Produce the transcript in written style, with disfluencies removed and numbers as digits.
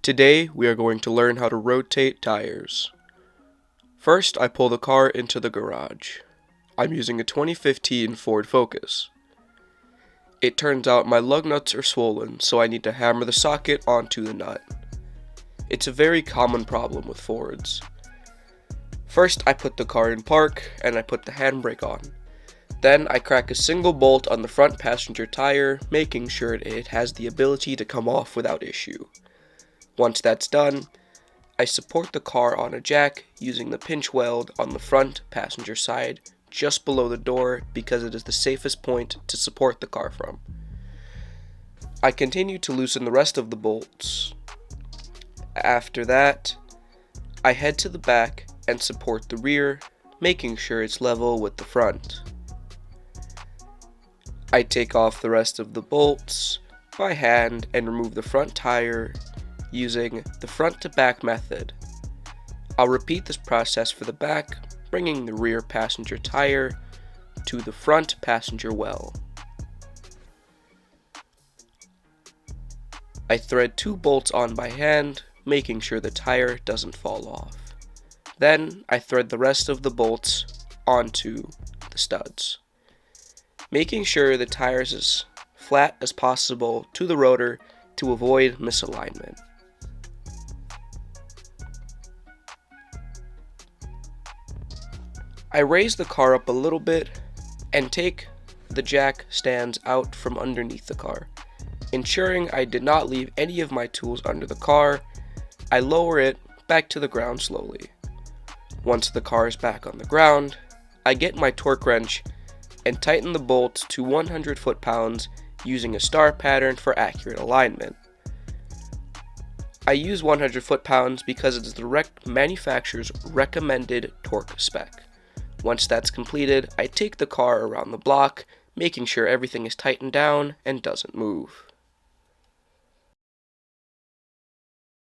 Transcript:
Today we are going to learn how to rotate tires. First, I pull the car into the garage. I'm using a 2015 Ford Focus. It turns out my lug nuts are swollen, so I need to hammer the socket onto the nut. It's a very common problem with Fords. First, I put the car in park and I put the handbrake on. Then I crack a single bolt on the front passenger tire, making sure it has the ability to come off without issue. Once that's done, I support the car on a jack using the pinch weld on the front passenger side just below the door because it is the safest point to support the car from. I continue to loosen the rest of the bolts. After that, I head to the back and support the rear, making sure it's level with the front. I take off the rest of the bolts by hand and remove the front tire using the front to back method. I'll repeat this process for the back, bringing the rear passenger tire to the front passenger well. I thread 2 bolts on by hand, making sure the tire doesn't fall off. Then I thread the rest of the bolts onto the studs, making sure the tire is as flat as possible to the rotor to avoid misalignment. I raise the car up a little bit and take the jack stands out from underneath the car. Ensuring I did not leave any of my tools under the car, I lower it back to the ground slowly. Once the car is back on the ground, I get my torque wrench and tighten the bolts to 100 foot-pounds using a star pattern for accurate alignment. I use 100 foot-pounds because it is the manufacturer's recommended torque spec. Once that's completed, I take the car around the block, making sure everything is tightened down and doesn't move.